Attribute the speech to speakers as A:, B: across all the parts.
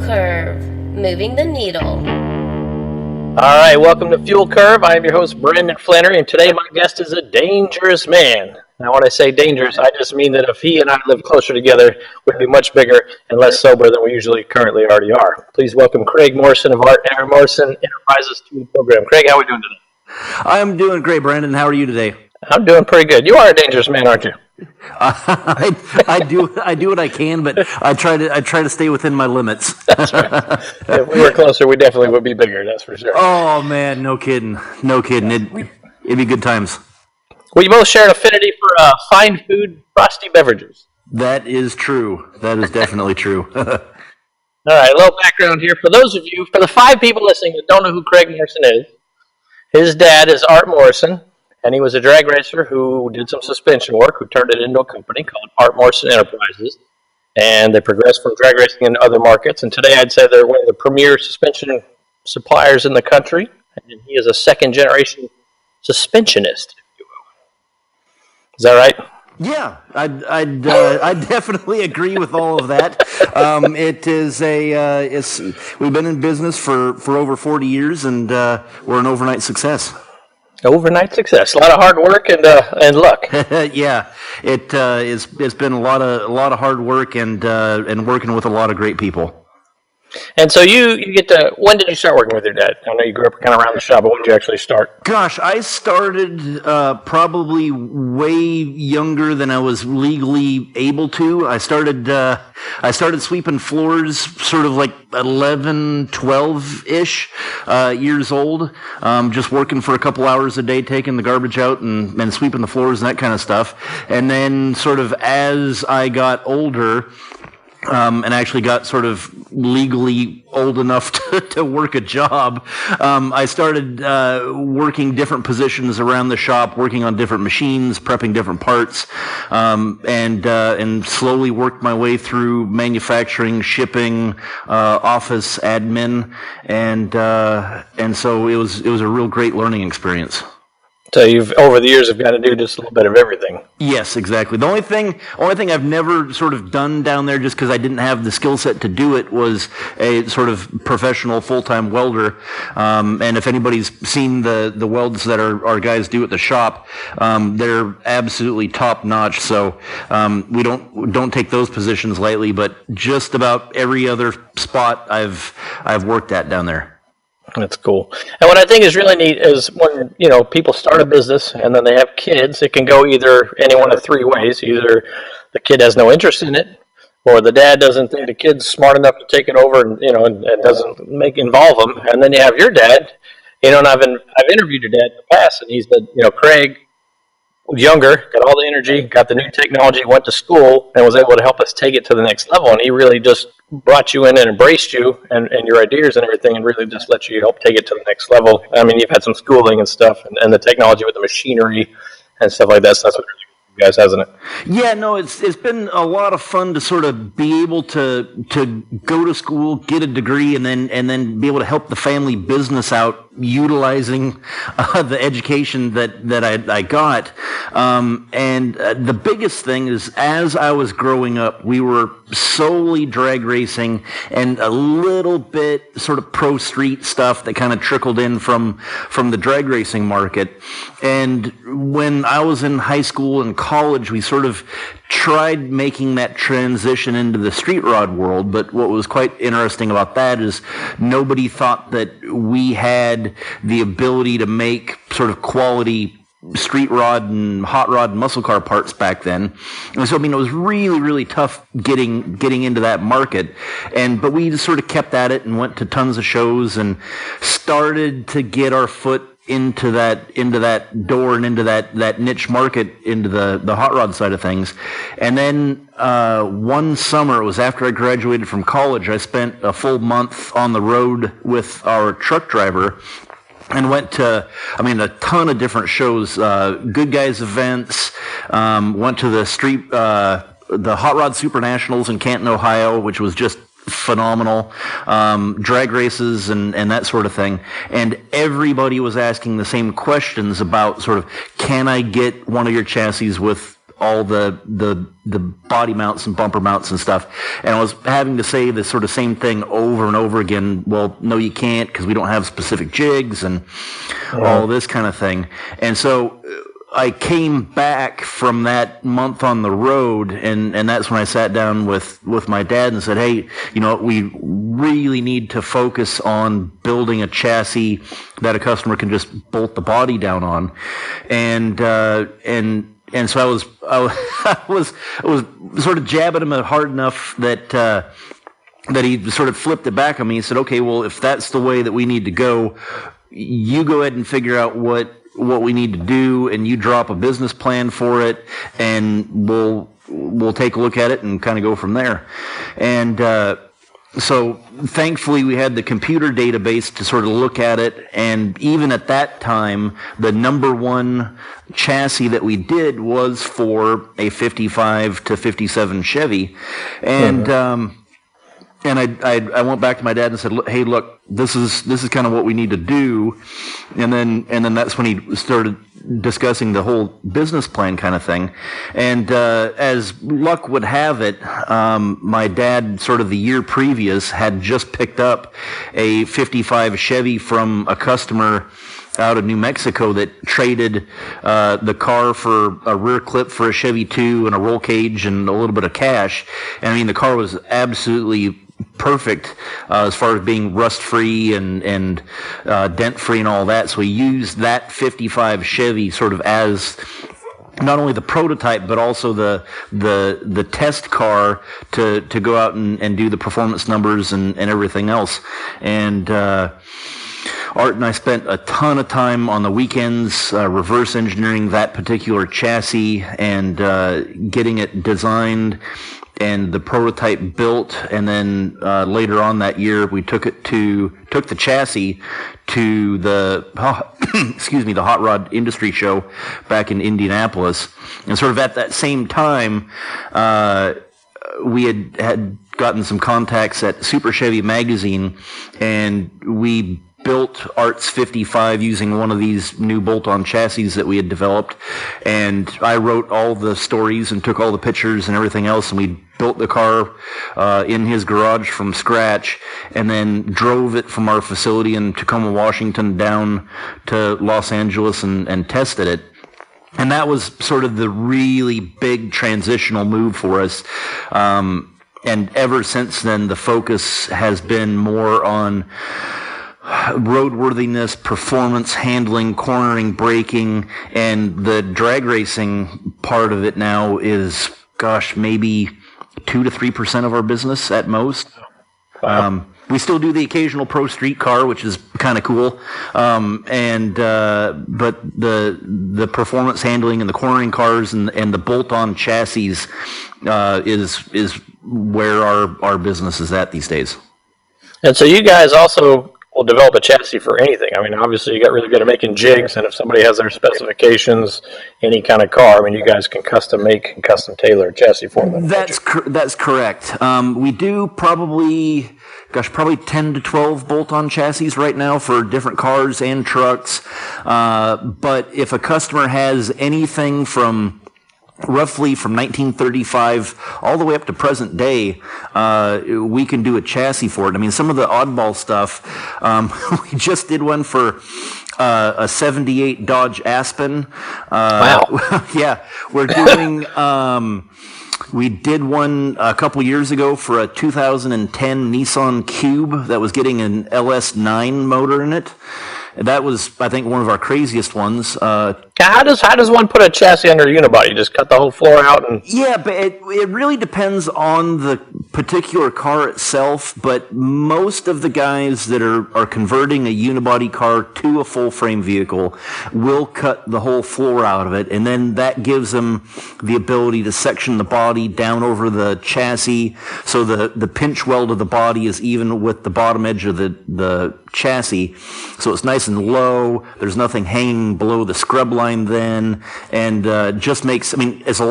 A: Curve, moving the needle.
B: All right, welcome to Fuel Curve. I am your host, Brandon Flannery, and today my guest is a dangerous man. Now, when I say dangerous, I just mean that if he and I lived closer together, we'd be much bigger and less sober than we usually currently already are. Please welcome Craig Morrison of Art Morrison Enterprises to the program. Craig, how are we doing today?
C: I'm doing great, Brandon. How are you today?
B: I'm doing pretty good. You are a dangerous man, aren't you?
C: I do what I can, but I try to stay within my limits.
B: That's right. If we were closer, we definitely would be bigger. That's for sure.
C: Oh man, no kidding. It'd be good times.
B: We both share an affinity for fine food, frosty beverages.
C: That is true. That is definitely true.
B: All right, a little background here. For those of you, for the 5 people listening that don't know who Craig Morrison is, his dad is Art Morrison, and he was a drag racer who did some suspension work, who turned it into a company called Art Morrison Enterprises, and they progressed from drag racing into other markets, and today I'd say they're one of the premier suspension suppliers in the country, and he is a second-generation suspensionist. Is that right?
C: Yeah, I'd definitely agree with all of that. We've been in business for over 40 years, and we're an overnight success.
B: Overnight success, a lot of hard work and luck.
C: Yeah, it's been a lot of hard work and working with a lot of great people.
B: And so you get to, when did you start working with your dad? I know you grew up kind of around the shop, but when did you actually start?
C: Gosh, I started probably way younger than I was legally able to. I started sweeping floors sort of like 11, 12-ish years old, just working for a couple hours a day, taking the garbage out and sweeping the floors and that kind of stuff. And then sort of as I got older, and actually got sort of legally old enough to work a job, I started working different positions around the shop, working on different machines, prepping different parts, and slowly worked my way through manufacturing, shipping, office admin, and so it was a real great learning experience.
B: So you've, over the years, have got to do just a little bit of everything.
C: Yes, exactly. The only thing I've never sort of done down there, just because I didn't have the skill set to do it, was a sort of professional full-time welder. And if anybody's seen the welds that our guys do at the shop, they're absolutely top-notch. So we don't take those positions lightly. But just about every other spot I've worked at down there.
B: That's cool. And what I think is really neat is when, people start a business and then they have kids, it can go either any one of 3 ways. Either the kid has no interest in it, or the dad doesn't think the kid's smart enough to take it over and doesn't involve them. And then you have your dad, and I've interviewed your dad in the past, and he said, Craig was younger, got all the energy, got the new technology, went to school, and was able to help us take it to the next level. And he really just brought you in and embraced you and your ideas and everything, and really just let you help take it to the next level. I mean, you've had some schooling and stuff, and the technology with the machinery and stuff like that. So that's what really you guys, hasn't it?
C: Yeah, no, it's been a lot of fun to sort of be able to go to school, get a degree, and then be able to help the family business out utilizing the education that I got. And the biggest thing is, as I was growing up, we were solely drag racing and a little bit sort of pro street stuff that kind of trickled in from the drag racing market. And when I was in high school and college, we sort of tried making that transition into the street rod world, but what was quite interesting about that is nobody thought that we had the ability to make sort of quality street rod and hot rod and muscle car parts back then. And so, it was really, really tough getting into that market. But we just sort of kept at it and went to tons of shows and started to get our foot into that door and into that niche market, into the hot rod side of things. And then one summer, it was after I graduated from college, I spent a full month on the road with our truck driver and went to, a ton of different shows, Good Guys events, went to the Hot Rod Super Nationals in Canton, Ohio, which was just phenomenal, drag races and that sort of thing. And everybody was asking the same questions about sort of, can I get one of your chassis with all the body mounts and bumper mounts and stuff. And I was having to say the sort of same thing over and over again. Well, no, you can't, because we don't have specific jigs and all this kind of thing. And so I came back from that month on the road, and that's when I sat down with my dad and said, hey, we really need to focus on building a chassis that a customer can just bolt the body down on. And so I was sort of jabbing him hard enough that he sort of flipped it back on me and said, okay, well, if that's the way that we need to go, you go ahead and figure out what we need to do, and you drop a business plan for it, and we'll take a look at it and kind of go from there. And so thankfully we had the computer database to sort of look at it, and even at that time, the number one chassis that we did was for a 55 to 57 Chevy. And and I went back to my dad and said, hey, look, this is kind of what we need to do. And then that's when he started discussing the whole business plan kind of thing. And as luck would have it, my dad, sort of the year previous, had just picked up a 55 Chevy from a customer out of New Mexico that traded the car for a rear clip for a Chevy 2 and a roll cage and a little bit of cash. And I mean, the car was absolutely perfect as far as being rust-free and dent-free and all that. So we used that 55 Chevy sort of as not only the prototype, but also the test car to go out and do the performance numbers and everything else. And Art and I spent a ton of time on the weekends reverse engineering that particular chassis and getting it designed and the prototype built. And then later on that year, we took the chassis to the the Hot Rod Industry Show back in Indianapolis. And sort of at that same time, we had gotten some contacts at Super Chevy Magazine, and we built Art's 55 using one of these new bolt-on chassis that we had developed. And I wrote all the stories and took all the pictures and everything else, and we built the car in his garage from scratch, and then drove it from our facility in Tacoma, Washington, down to Los Angeles and tested it. And that was sort of the really big transitional move for us. And ever since then, the focus has been more on roadworthiness, performance, handling, cornering, braking, and the drag racing part of it now is, maybe 2 to 3% of our business at most. Wow. We still do the occasional pro street car, which is kind of cool. But the performance handling and the cornering cars and the bolt-on chassis is where our business is at these days.
B: And so you guys also will develop a chassis for anything. I mean, obviously you got really good at making jigs, and if somebody has their specifications, any kind of car, I mean, you guys can custom make and custom tailor a chassis for them.
C: That's correct. We do probably 10 to 12 bolt-on chassis right now for different cars and trucks. But if a customer has anything from roughly from 1935 all the way up to present day, we can do a chassis for it. I mean, some of the oddball stuff, we just did one for a 78 Dodge Aspen.
B: Wow.
C: Yeah, we're doing... we did one a couple years ago for a 2010 Nissan Cube that was getting an LS9 motor in it. That was, I think, one of our craziest ones.
B: How does one put a chassis under a unibody? You just cut the whole floor out and...
C: Yeah, but it really depends on the particular car itself, but most of the guys that are converting a unibody car to a full-frame vehicle will cut the whole floor out of it, and then that gives them the ability to section the body down over the chassis, so the pinch weld of the body is even with the bottom edge of the chassis, so it's nice and low. There's nothing hanging below the scrub line then, and just makes, I mean, it's a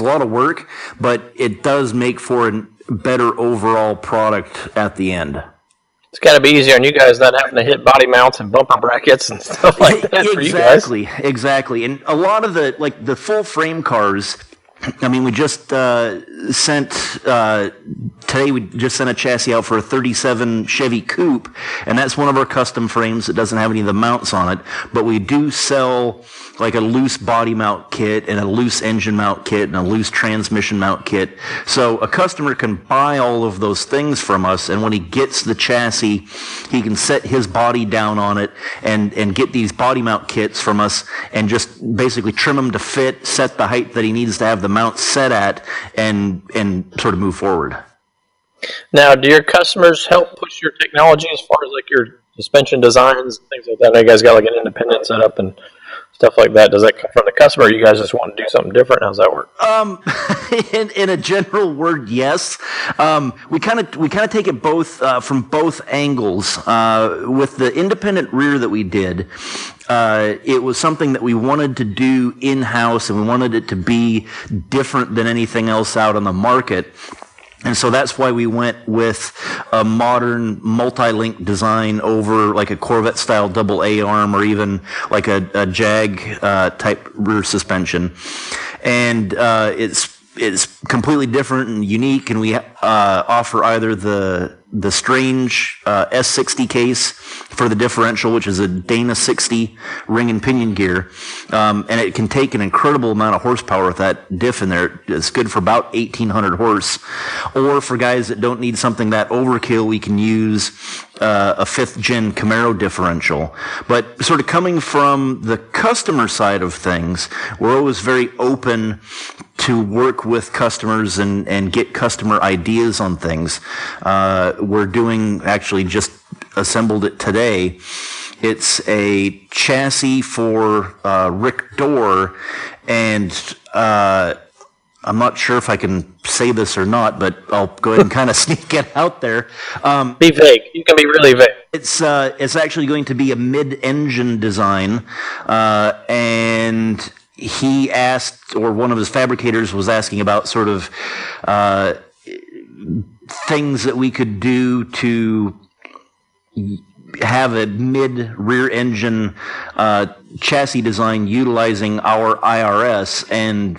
C: lot of work, but it does make for a better overall product at the end.
B: It's got to be easier on you guys not having to hit body mounts and bumper brackets and stuff like that for you guys.
C: Exactly. And a lot of the full frame cars, I mean, we just sent today. We just sent a chassis out for a '37 Chevy Coupe, and that's one of our custom frames that doesn't have any of the mounts on it. But we do sell like a loose body mount kit and a loose engine mount kit and a loose transmission mount kit. So a customer can buy all of those things from us, and when he gets the chassis, he can set his body down on it and get these body mount kits from us and just basically trim them to fit, set the height that he needs to have the mount set at, and sort of move forward.
B: Now, do your customers help push your technology as far as like your suspension designs and things like that? I know you guys got like an independent setup and stuff like that. Does that come from the customer, or you guys just want to do something different? How's that work?
C: In a general word, yes. We kind of take it both from both angles. With the independent rear that we did, it was something that we wanted to do in-house, and we wanted it to be different than anything else out on the market. And so that's why we went with a modern multi-link design over like a Corvette-style double A-arm, or even like a Jag type rear suspension. And it's completely different and unique, and we offer either the Strange S60 case for the differential, which is a Dana 60 ring and pinion gear, and it can take an incredible amount of horsepower with that diff in there. It's good for about 1,800 horse. Or for guys that don't need something that overkill, we can use a 5th gen Camaro differential. But sort of coming from the customer side of things, we're always very open to work with customers and get customer ideas on things. We're doing, actually just assembled it today. It's a chassis for Rick Dorr, and I'm not sure if I can say this or not, but I'll go ahead and kind of sneak it out there.
B: Be vague. You can be really vague.
C: It's actually going to be a mid-engine design, and he asked, or one of his fabricators was asking about sort of things that we could do to have a mid-rear engine chassis design utilizing our IRS, and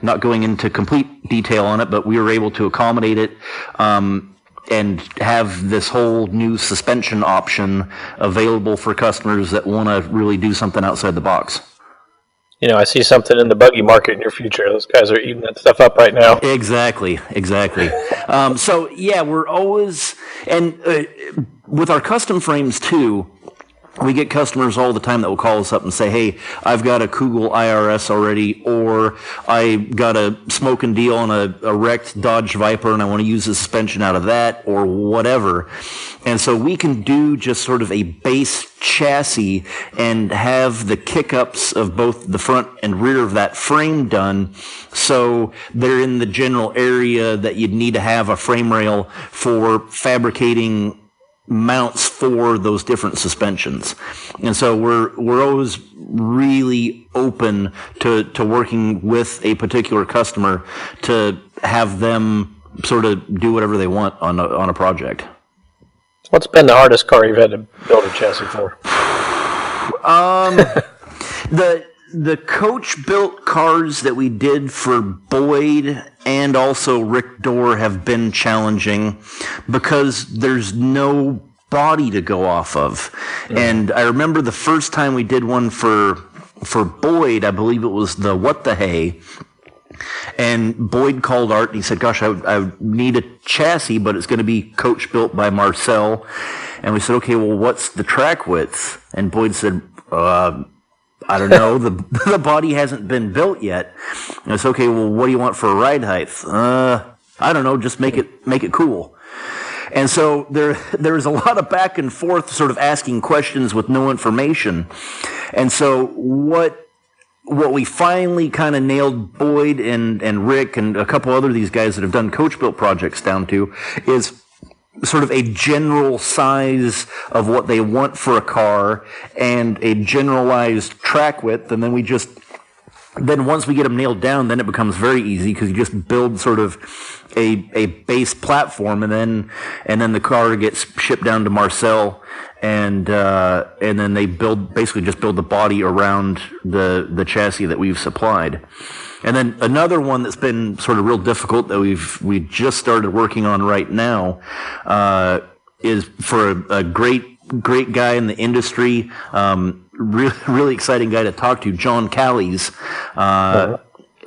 C: not going into complete detail on it, but we were able to accommodate it and have this whole new suspension option available for customers that want to really do something outside the box.
B: You know, I see something in the buggy market in your future. Those guys are eating that stuff up right now.
C: Exactly. So, yeah, we're always, and with our custom frames, too, we get customers all the time that will call us up and say, hey, I've got a Kugel IRS already, or I got a smoking deal on a wrecked Dodge Viper and I want to use the suspension out of that, or whatever. And so we can do just sort of a base chassis and have the kick-ups of both the front and rear of that frame done, so they're in the general area that you'd need to have a frame rail for fabricating mounts for those different suspensions. And so we're always really open to working with a particular customer to have them sort of do whatever they want on a project.
B: What's been the hardest car you've had to build a chassis for?
C: The coach-built cars that we did for Boyd and also Rick Dorr have been challenging because there's no body to go off of. Mm-hmm. And I remember the first time we did one for Boyd, I believe it was the What the Hay, and Boyd called Art and he said, gosh, I need a chassis, but it's going to be coach-built by Marcel. And we said, okay, well, what's the track width? And Boyd said, I don't know. The body hasn't been built yet. And it's okay. Well, what do you want for a ride height? I don't know. Just make it cool. And so there's a lot of back and forth, sort of asking questions with no information. And so what we finally kind of nailed Boyd and Rick and a couple other of these guys that have done coach built projects down to is sort of a general size of what they want for a car and a generalized track width, and then once we get them nailed down, then it becomes very easy because you just build sort of a base platform, and then the car gets shipped down to Marcel, and then they basically just build the body around the chassis that we've supplied. And then another one that's been sort of real difficult that we just started working on right now is for a great guy in the industry, really exciting guy to talk to, John Callies,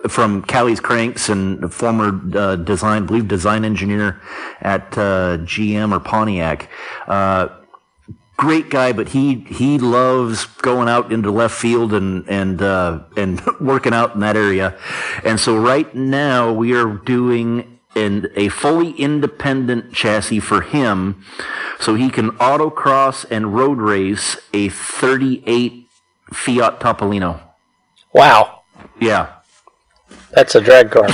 C: from Callies Cranks and former design engineer at GM or Pontiac. Great guy, but he loves going out into left field and working out in that area. And so right now we are doing a fully independent chassis for him, so he can autocross and road race a 38 Fiat Topolino.
B: Wow.
C: Yeah.
B: That's a drag car.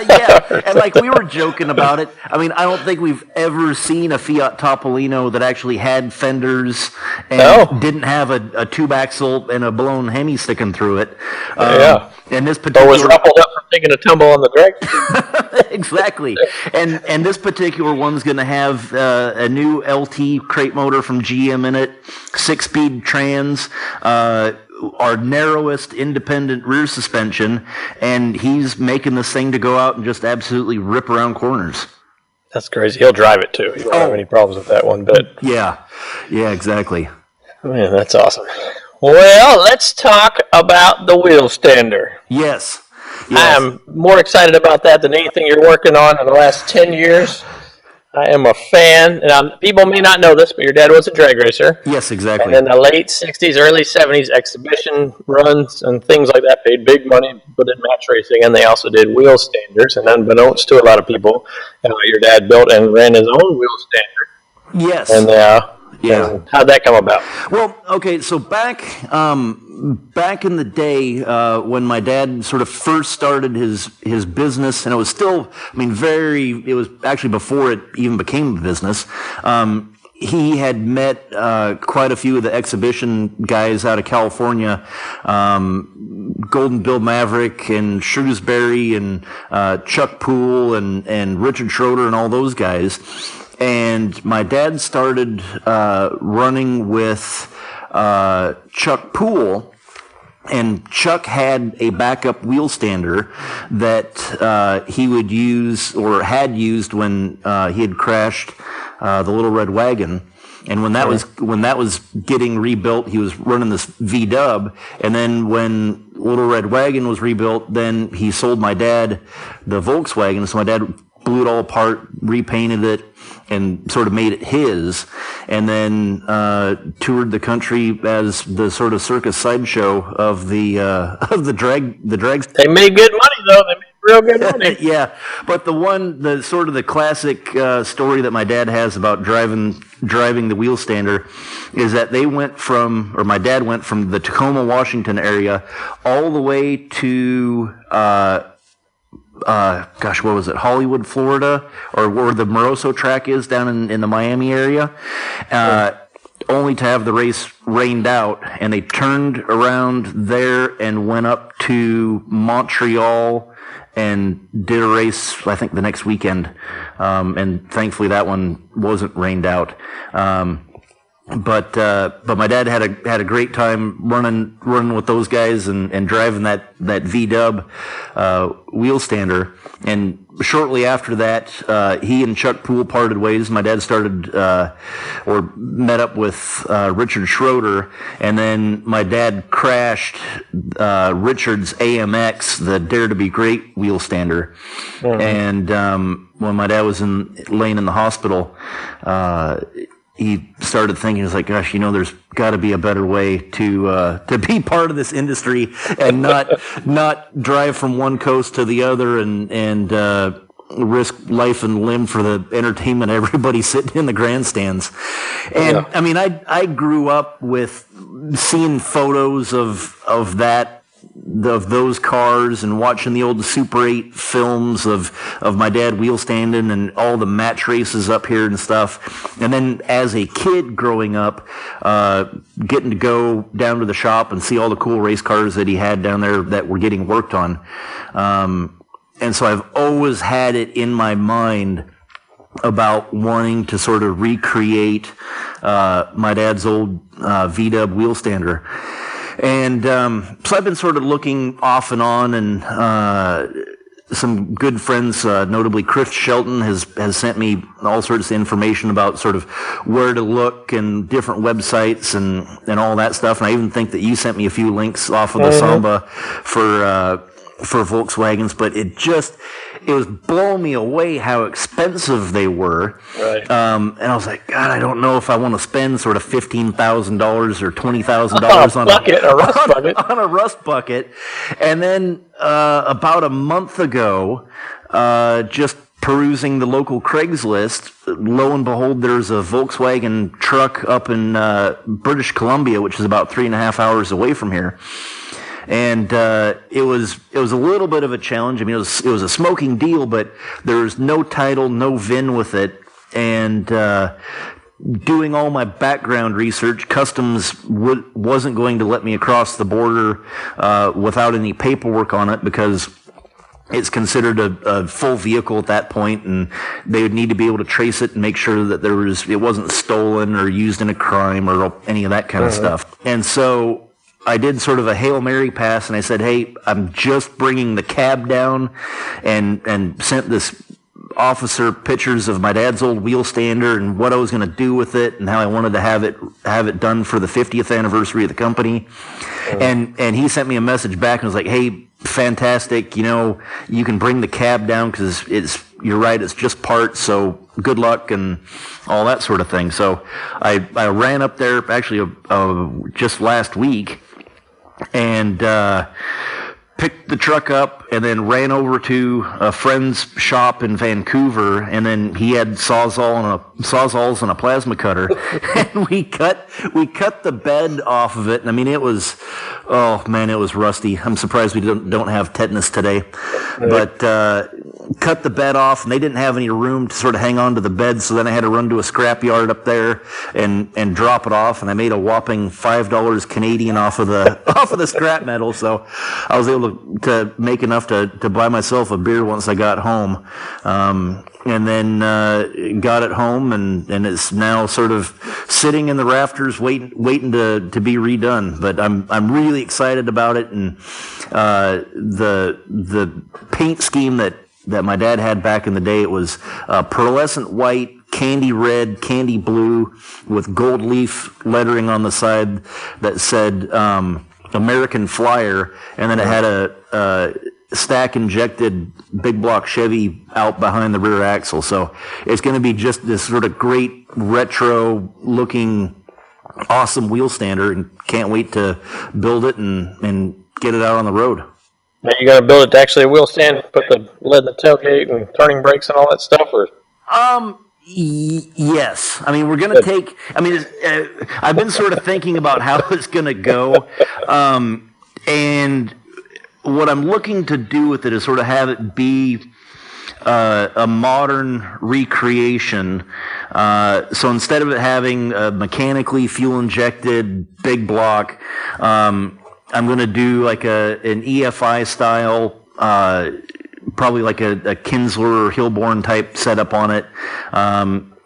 C: Yeah, and like we were joking about it. I mean, I don't think we've ever seen a Fiat Topolino that actually had fenders and didn't have a tube axle and a blown Hemi sticking through it.
B: Yeah.
C: And this particular
B: was ruffled up from taking a tumble on the drag.
C: Exactly. And this particular one's going to have a new LT crate motor from GM in it, 6-speed trans, our narrowest independent rear suspension, and he's making this thing to go out and just absolutely rip around corners.
B: That's crazy. He'll drive it too. He won't have any problems with that one bit.
C: Yeah, exactly.
B: Man, that's awesome. Well, let's talk about the Wheelstander.
C: Yes.
B: I am more excited about that than anything you're working on in the last 10 years. I am a fan, and people may not know this, but your dad was a drag racer.
C: Yes, exactly.
B: And in the late 60s, early 70s, exhibition runs and things like that paid big money, but in match racing, and they also did wheel standers. And unbeknownst to a lot of people, your dad built and ran his own wheel stander.
C: Yes.
B: And and how'd that come about?
C: Well, okay, so back in the day when my dad sort of first started his business, and it was still, it was actually before it even became a business. He had met quite a few of the exhibition guys out of California, Golden Bill Maverick and Shrewsbury and Chuck Poole and Richard Schroeder and all those guys. And my dad started running with Chuck Poole, and Chuck had a backup wheel stander that he would use or had used when he had crashed the Little Red Wagon. And when that was getting rebuilt, he was running this V-dub. And then when Little Red Wagon was rebuilt, then he sold my dad the Volkswagen. So my dad blew it all apart, repainted it, and sort of made it his, and then toured the country as the sort of circus sideshow of the drag.
B: They made good money though. They made real good money.
C: Yeah, but the sort of the classic story that my dad has about driving the Wheelstander is that my dad went from the Tacoma, Washington area all the way to what was it, Hollywood, Florida, or where the Moroso track is down in the Miami area, only to have the race rained out, and they turned around there and went up to Montreal and did a race, I think, the next weekend, and thankfully that one wasn't rained out. But my dad had a great time running with those guys and driving that V-dub Wheelstander. And shortly after that, he and Chuck Poole parted ways. My dad started or met up with Richard Schroeder, and then my dad crashed Richard's AMX, the Dare to Be Great Wheelstander. Mm-hmm. And when my dad was laying in the hospital, he started thinking, he's like, gosh, there's got to be a better way to be part of this industry and not drive from one coast to the other and risk life and limb for the entertainment of everybody sitting in the grandstands. And I grew up with seeing photos of those cars and watching the old Super 8 films of my dad wheelstanding and all the match races up here and stuff. And then as a kid growing up, getting to go down to the shop and see all the cool race cars that he had down there that were getting worked on. And so I've always had it in my mind about wanting to sort of recreate my dad's old V-dub Wheelstander. And so I've been sort of looking off and on, and some good friends, notably Chris Shelton, has sent me all sorts of information about sort of where to look and different websites and all that stuff. And I even think that you sent me a few links off of the Samba for Volkswagens, but it was blowing me away how expensive they were.
B: Right.
C: And I was like, God, I don't know if I want to spend sort of $15,000 or $20,000 on a rust bucket. And then about a month ago, just perusing the local Craigslist, lo and behold, there's a Volkswagen truck up in British Columbia, which is about 3.5 hours away from here. And it was a little bit of a challenge. I mean, it was a smoking deal, but there was no title, no VIN with it. And doing all my background research, Customs wasn't going to let me across the border without any paperwork on it, because it's considered a full vehicle at that point, and they would need to be able to trace it and make sure that it wasn't stolen or used in a crime or any of that kind of stuff. And so I did sort of a Hail Mary pass, and I said, hey, I'm just bringing the cab down, and sent this officer pictures of my dad's old Wheelstander and what I was going to do with it and how I wanted to have it done for the 50th anniversary of the company. And he sent me a message back and was like, hey, fantastic, you can bring the cab down because you're right, it's just parts, so good luck and all that sort of thing. So I ran up there actually just last week, and picked the truck up and then ran over to a friend's shop in Vancouver, and then he had sawzalls and a plasma cutter, and we cut the bed off of it. And I mean, it was rusty. I'm surprised we don't have tetanus today, but cut the bed off, and they didn't have any room to sort of hang on to the bed, so then I had to run to a scrapyard up there and drop it off, and I made a whopping $5 Canadian off of the scrap metal. So I was able to make enough to buy myself a beer once I got home, and then got it home, and it's now sort of sitting in the rafters waiting to be redone. But I'm really excited about it, and the paint scheme that my dad had back in the day, it was pearlescent white, candy red, candy blue, with gold leaf lettering on the side that said American Flyer, and then it had a stack injected big block Chevy out behind the rear axle. So it's going to be just this sort of great retro looking awesome Wheelstander, and can't wait to build it and get it out on the road.
B: Now you got to build it to actually a wheel stand, put the lid in the tailgate and turning brakes and all that stuff, or?
C: Yes. I mean, we're going to take, I've been sort of thinking about how it's going to go. And what I'm looking to do with it is sort of have it be a modern recreation. So instead of it having a mechanically fuel-injected big block, I'm going to do like an EFI style, probably like a Kinsler or Hilborn type setup on it.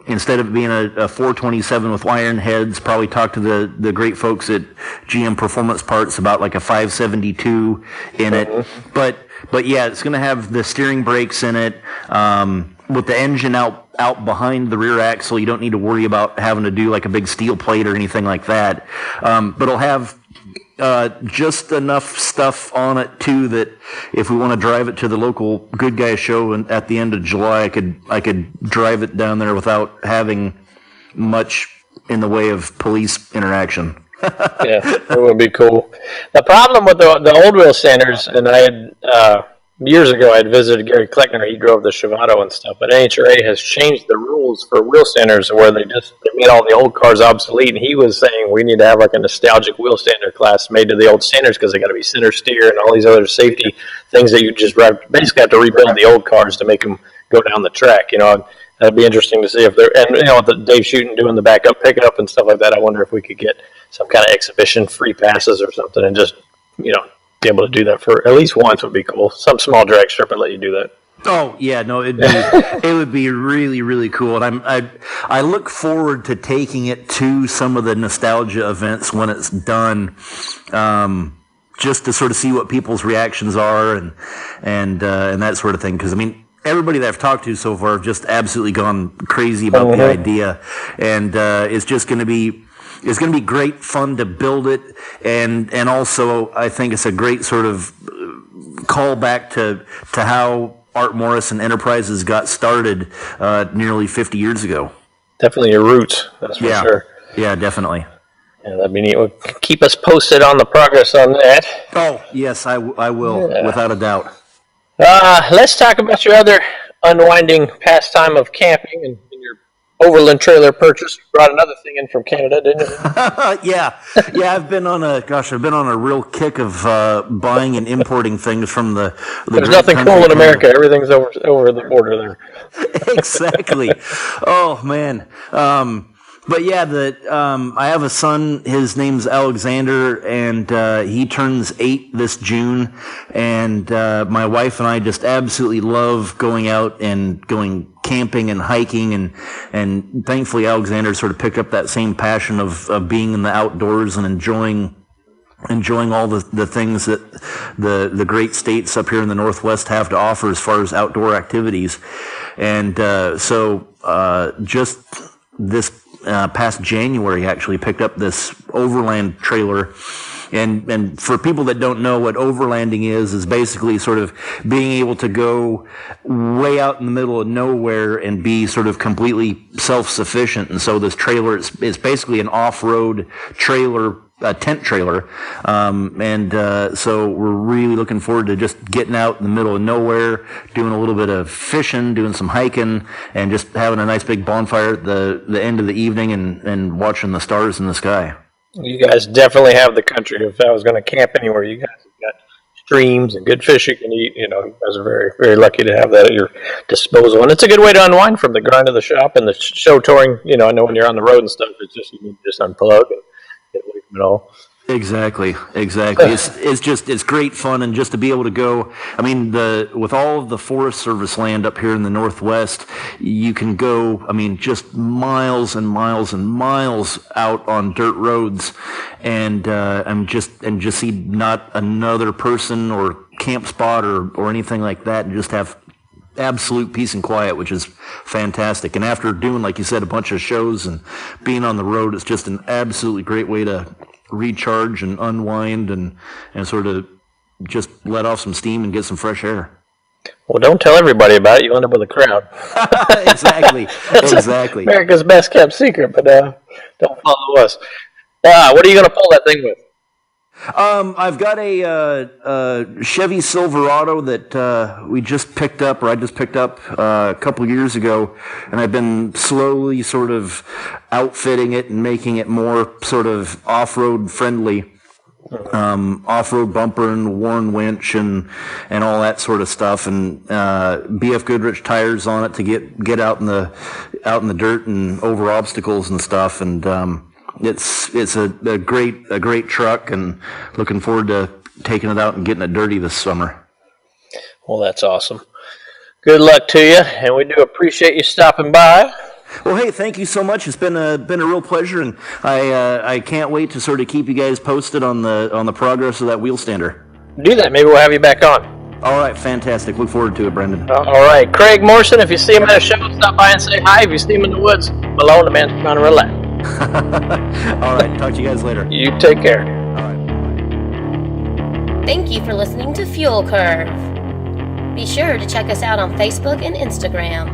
C: Instead of it being a 427 with iron heads, probably talk to the great folks at GM Performance Parts about like a 572 in it. But yeah, it's going to have the steering brakes in it. With the engine out behind the rear axle, you don't need to worry about having to do like a big steel plate or anything like that. But it'll have just enough stuff on it too that if we want to drive it to the local Good Guy show at the end of July, I could drive it down there without having much in the way of police interaction.
B: Yeah, it would be cool. The problem with the old Wheelstanders, and I had years ago I had visited Gary Kleckner. He drove the Shavato and stuff, but NHRA has changed the rules for Wheelstanders where they made all the old cars obsolete. And he was saying we need to have like a nostalgic Wheelstander class made to the old standards because they got to be center steer and all these other safety things that you just basically have to rebuild the old cars to make them go down the track. That'd be interesting to see if they're, and with Dave Shooten doing the backup pickup and stuff like that. I wonder if we could get some kind of exhibition free passes or something and just be able to do that for at least once would be cool. Some small drag strip would let you do that.
C: Oh yeah, no, it would be really really cool, and I look forward to taking it to some of the nostalgia events when it's done, just to sort of see what people's reactions are and that sort of thing. Because I mean, everybody that I've talked to so far have just absolutely gone crazy about the idea, and it's just going to be. It's going to be great fun to build it, and also I think it's a great sort of callback to how Art Morrison Enterprises got started nearly 50 years ago.
B: Definitely your roots, that's for sure.
C: Yeah, definitely.
B: Yeah, that'd be neat. Well, keep us posted on the progress on that.
C: Oh, yes, I will, without a doubt.
B: Let's talk about your other unwinding pastime of camping and your Overland trailer purchase. You brought another thing in from Canada, didn't you?
C: Yeah. I've been on a real kick of buying and importing things from the
B: There's nothing cool in America. Everything's over the border there.
C: Exactly. Oh man. But yeah, I have a son. His name's Alexander, and he turns 8 this June. And my wife and I just absolutely love going out and going camping and hiking, and thankfully Alexander sort of picked up that same passion of being in the outdoors and enjoying all the things that the great states up here in the Northwest have to offer as far as outdoor activities. And so just this past January, actually picked up this overland trailer. And for people that don't know what overlanding is basically sort of being able to go way out in the middle of nowhere and be sort of completely self-sufficient. And so this trailer is basically an off-road trailer, a tent trailer. So we're really looking forward to just getting out in the middle of nowhere, doing a little bit of fishing, doing some hiking, and just having a nice big bonfire at the end of the evening and watching the stars in the sky.
B: You guys definitely have the country. If I was going to camp anywhere, you guys have got streams and good fish you can eat. You know, you guys are very, very lucky to have that at your disposal. And it's a good way to unwind from the grind of the shop and the show touring. You know, I know when you're on the road and stuff, it's just, you need to just unplug and get away from it all.
C: Exactly. It's great fun, and just to be able to go. I mean, with all of the Forest Service land up here in the Northwest, you can go. I mean, just miles and miles and miles out on dirt roads, and just see not another person or camp spot or anything like that, and just have absolute peace and quiet, which is fantastic. And after doing, like you said, a bunch of shows and being on the road, it's just an absolutely great way to recharge and unwind and sort of just let off some steam and get some fresh air.
B: Well, don't tell everybody about it. You'll end up with a crowd.
C: Exactly.
B: America's best kept secret, but don't follow us. What are you going to pull that thing with?
C: I've got a Chevy Silverado that I just picked up a couple years ago, and I've been slowly sort of outfitting it and making it more sort of off-road friendly. Off-road bumper and worn winch and all that sort of stuff, and BF Goodrich tires on it to get out in the dirt and over obstacles and stuff, and it's a great truck, and looking forward to taking it out and getting it dirty this summer.
B: Well, that's awesome. Good luck to you, and we do appreciate you stopping by.
C: Well, hey, thank you so much. It's been a real pleasure, and I can't wait to sort of keep you guys posted on the progress of that Wheelstander.
B: Do that. Maybe we'll have you back on.
C: All right, fantastic. Look forward to it, Brendan.
B: All right, Craig Morrison. If you see him at a show, stop by and say hi. If you see him in the woods, Malone, the man's trying to relax.
C: All right, talk to you guys later.
B: You take care.
C: All right.
A: Thank you for listening to Fuel Curve. Be sure to check us out on Facebook and Instagram.